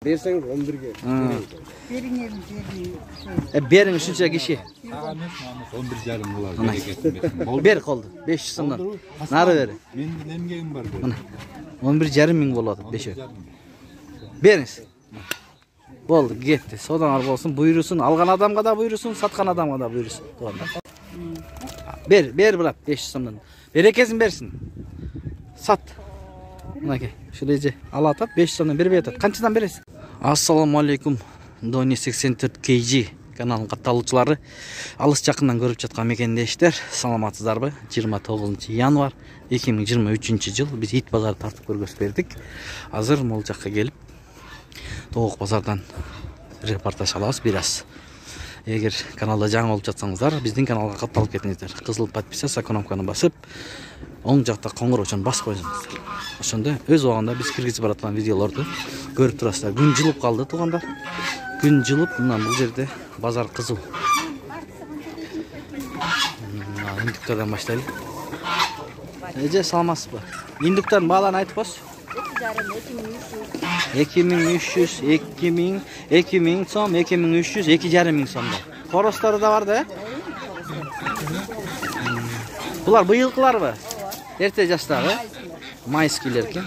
Берсеңіз 11-ге. Берің үшінші кişi. 11,5 болады. Бер қолды. 500 сомдан. Нары бері. Менің емгегім бар. 11,5 мың болады. 5. Беріңіз. Болды, кетті. Содан болсын, бұйырсын. Алған адамға да бұйырсын, сатқан адамға да бұйырсын. Бер брат, 500 сомдан. Берекесін берсін. Сат. Мынакей, шүреже ала атат, 500 сомдан бербей атат. Қаншадан бересің? Ассаламу алейкум. Дони 84 KG каналының қатталушылары. Алыс жақыннан көріп жатқан мекендештер. Саламатсыздар ба? 29 январ 2023 жыл біз ит базарды тартып көргөз бердік. Азыр мол жаққа келіп Тоғық базардан репортаж алабыз біраз. Егер каналда жаңа болып жатсаңыздар, біздің каналға қатталып кетіңіздер. Қызыл подписаться кнопканы басып, оң жақта қоңыраушаны басып қойыңыздар. Ошондо өз убагында біз киргизип бараткан видеолорду көрүп турасыздар. Күн жылып қалды туғандар. Күн жылып, мына бұл жерде базар қызыл. Индуктордан баштайлы. Эже саламатсыз ба? Индуктордун бааларын айтып коесу. 2300, 2000 сом, 2300, 2,5 сомда. Хоростары да бар да? Бұлар быйылкылар ба? Ерте жаштагы. Майскилер экен.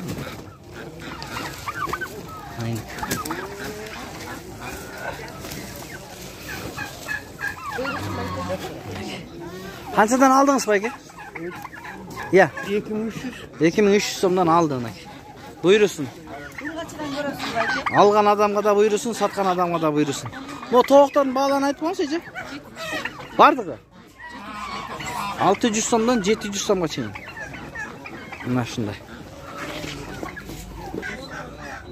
Қаншадан алдыңыз байке? Я. 2300 сомдан алды мынакей. Бұйырсын. Алған адамға да бұйырсын, сатқан адамға да бұйырсын. Бұл тоқтардың бағаларын айтып қойыңыз еже? Бардығы? 600 сомдан 700 сомға чейін. Мына шындай.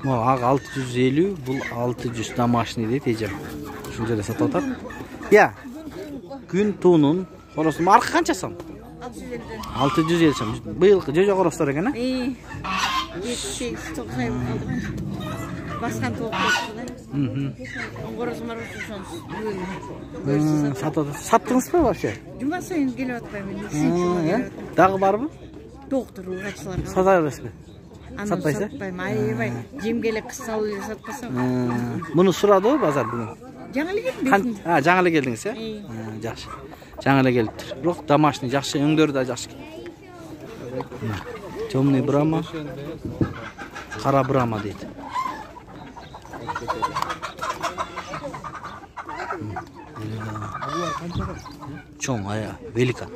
Бұл ақ 650, бұл 600 домашний дейді ежем. Шын жерде сатып отыр. Я. Күн туынын. Қоросым арқы қанша сом? 650 сом. Бұйылқы жөже қоростар екен, а? Басқан Саттыңыз ба вообще? Жұма сайын келіп атпаймын. Дағы бар ба? Доктор ұғатшылар. Сата бересіз бе? Сатпайсыз? Сатпаймын. Айбай. Жемгелі қыс салуы сатпасам. Мұны сұрады ғой базар бүгін? Жаңылы келдім. Жаңылы келдіңіз, е? Жақшы. Жаңылы келіп тұр. Жоқ, домашний жақшы, өңдері да жақшы. Темный брама, қара брама дейді. Чоң, ая, велика.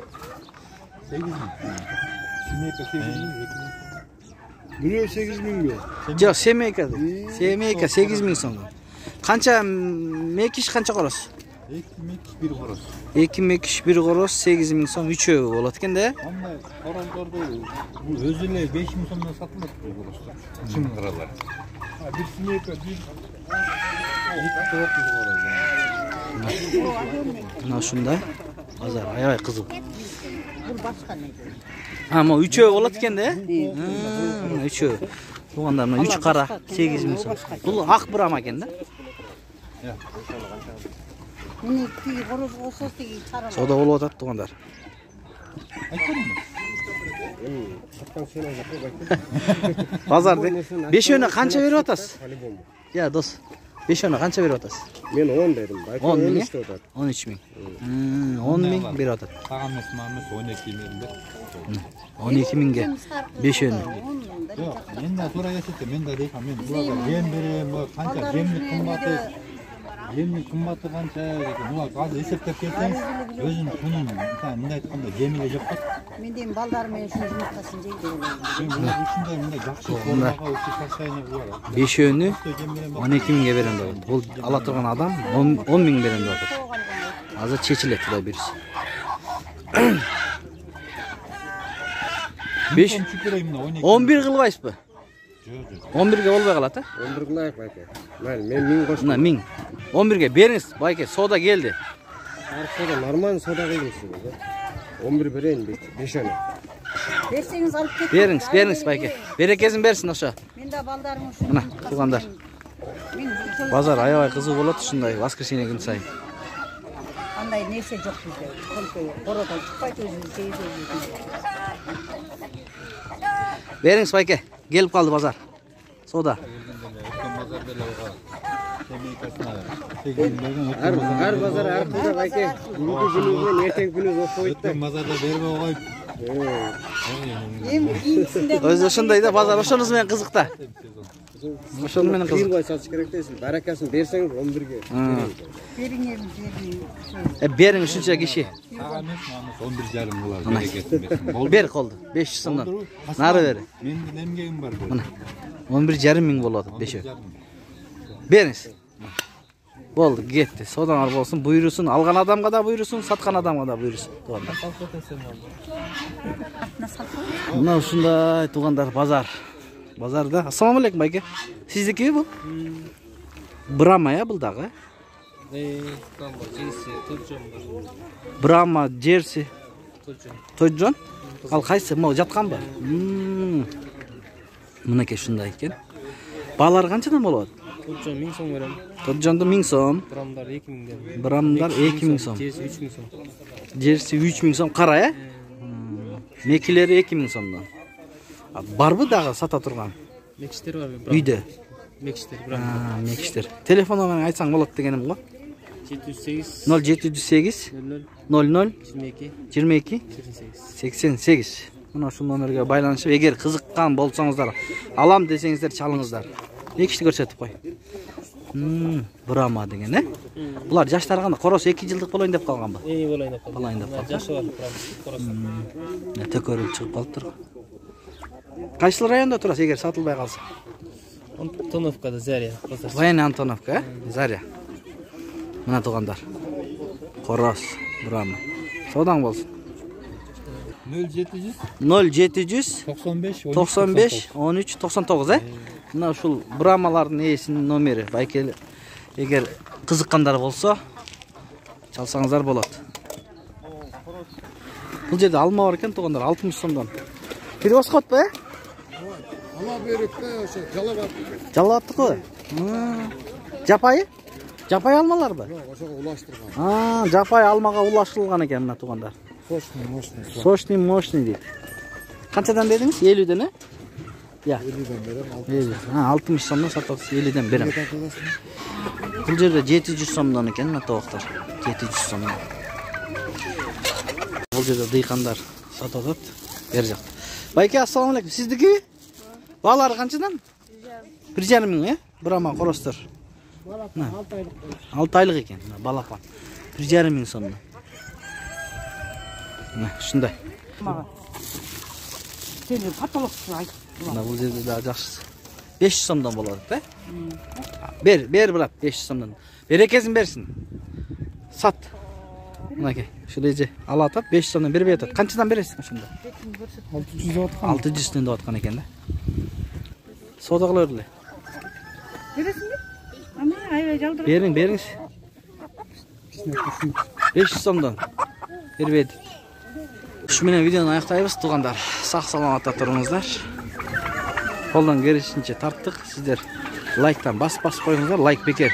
Біреу 8.000 бе? Жоқ, семейка. Семейка 8.000 сомға. Қанша мекиш қанша қорос? 2 мекиш 1 қорос 8.000 сом 3 болады екен де? Ондай қоралдарды өзіле 5.000 сомнан сатылады қоростар. Шын қыралар. Bir семейка, bir Мына шундай. Базар аябай қызыл. Ама 3 болады екен де? 3. Туғандар мына 3 қара 8.000 сом. Бұл ақ брама екен де? Сода болып атады туғандар. Базар де. 5 өні қанша беріп атасыз? Я, дос. 5 өні қанша беріп атасыз? Мен 10 бердім. 10 мың, 13 мың. 10 мың беріп атады. Тағамыз мамыз 12 мың бер. 12 мыңға 5 өні. Жоқ, мен де тура кетті. Мен де дейхам, мен бұларға жем берем, қанша жемнің қымбаты. Жемнің қымбаты қанша, бұлар қазір есептеп кетсеңіз, өзінің құнын, мындай айтқанда жеміге жоқ қой. Мен деймін балдарымен үшін жұмыртқасын жейді. Бұлар үшінде мындай жақсы қорғаға өте састайыны бұлар. 5 өні 12 мыңға берем деп. Бұл ала тұрған адам 10 мың берем деп отыр. Азыр чечилет Құдай берсін. 11 қылбайсыз ба? 11-ге болбай қалады, 11 қылайық байке. Мен 1000 қостым. Мына 1000. 11-ге беріңіз, байке, сода келді. Сода нормально сода қылыңыз. 11 берейін 5 өні. Берсеңіз алып кетіңіз. Беріңіз байке. Берекесін берсін ошо. Мен де балдарым үшін. Мына, туғандар. Базар аябай қызыл болады, шындай воскресенье күн сайын. Андай нерсе жоқ бізде. Қородан шықпайды өзіміз жейді. Беріңіз байке, келіп қалды базар. Сода. Semeyikasına ver. Her pazar arqida aka. Bugungi kunimiz bilan ertangi kunimiz o'xshab qo'ydi. O'tgan bozorda bermay qo'yib. Endi keyingisinde O'zi shundayda bozor o'shoniz bilan qiziqda. O'shoni bilan qiziq. Qiyinboy sotish kerak deysiz. Barakasini bersangiz 11 ga. bering endi Bering shuncha kishi. Sağa emas, mana 11,5 bo'lar. Bereketini bersin. Bo'ldi. Ber qoldi. 500 so'mdan. Nari ber. Menda nemgagim bor bu. Mana 11,5 ming bo'ladi 5. Beriniz. Bo'ldi, ketdi. Savdolar bo'lsin, buyursin. Algan odamga da buyursin, satgan odamga da buyursin. Tug'anlar. Mana shunday tug'anlar bozor. Bozorda. Assalomu alaykum aka. Siznikimi bu? Brahma ya buldagi. Brahma, Jersey. To'jon. Al qaysi? Mo jatqanmi? Mineke shunday ekan. Balar qanchadan bo'ladi? To'jon 1000 so'm beraman. To'jonda 1000 so'm. Bramdar 2000 dan. Bramdar 2000 so'm. Jersey 3000 so'm. Jersey 3000 so'm. Qara ya? Mekileri 2000 so'mdan. Barbi dağı sata turgan. Mekishter var. Uyda. Mekishter, Ha, Bramdar. Mekishter. Telefon numaranı aytsang bo'ladi deganim go. 708 0708 00 22 22 88. 88. Mana shu nomerga baylanışıp eğer qiziqqan bolsаңыздар, alam desеңіздер çalыңыздар. Ekishni ko'rsatib qo'y. Brahma degan, ne? Bular yoshlar qanday? Qorosi 2 yillik bo'layin deb qolgan bu. Bo'layın deb qoldi. Bo'layin deb qoldi. Yoshi var, qorasi. To'ko'rib chiqib qolib tur. Qaysi rayonda turasiz eğer satılmay qolsa? Antonovkada Zarya. Voyniy Antonovka, Zarya. Mana tug'anlar. Qoros, Brahma. Savdon bo'lsin. 0700 0700 95 95 13 99 Mana şu Brahmaların esinin nomeri. Belki eğer qiziqqanlar bolsa çalsanızlar bo'ladi. Bu жерде alma var ekan tug'anlar 60 so'mdan. Перевозкот be? Ala berip de o'sha jalab. Jalabdi-ku. Japayı? Japay almalar mı? Yo'q, o'shaga ulashtirgan. Ha, japay almaga ulashtirilgan ekan mana tug'anlar. Sochni moshni deydi. Qanchadan dedingiz? 50 dan, ha? Ya. 50 dan beraman. 50. Ha, 60 so'mdan sotasiz, 50 dan beraman. Bu yerda 700 so'mdan ekan mana tovuqlar. 700 so'mdan. Bu yerda dehqonlar sotadi, berjaqdi. Bayka, assalomu alaykum. Sizniki? Balari qanchadan? 1,5 ming, ya? Brahma qorostir. 6 oylik ekan, balaqon. 1,5 ming so'mdan. Shunday. Seni patoloqchi ayt. Mana bu yerda da yaxshisi. 500 so'mdan bo'ladi-da. Ber bilat 500 so'mdan. Berekesini bersin. Sat. Mana shunday alatib 500 so'mdan berib aytadi. Qanchadan berasiz shunda? 600 dan deyotgan ekan-da. Savdo qilaverdilar. Beresizmi? Ana, ayva jaldirib. Bering. 500 so'mdan berib aytadi. Shu bilan videoni oyoqlaymiz tug'anlar. Sog' salomatda turingizlar. Qo'ldan kelishincha tartdik. Sizlar like'dan bas qo'yingizlar. Like bekar.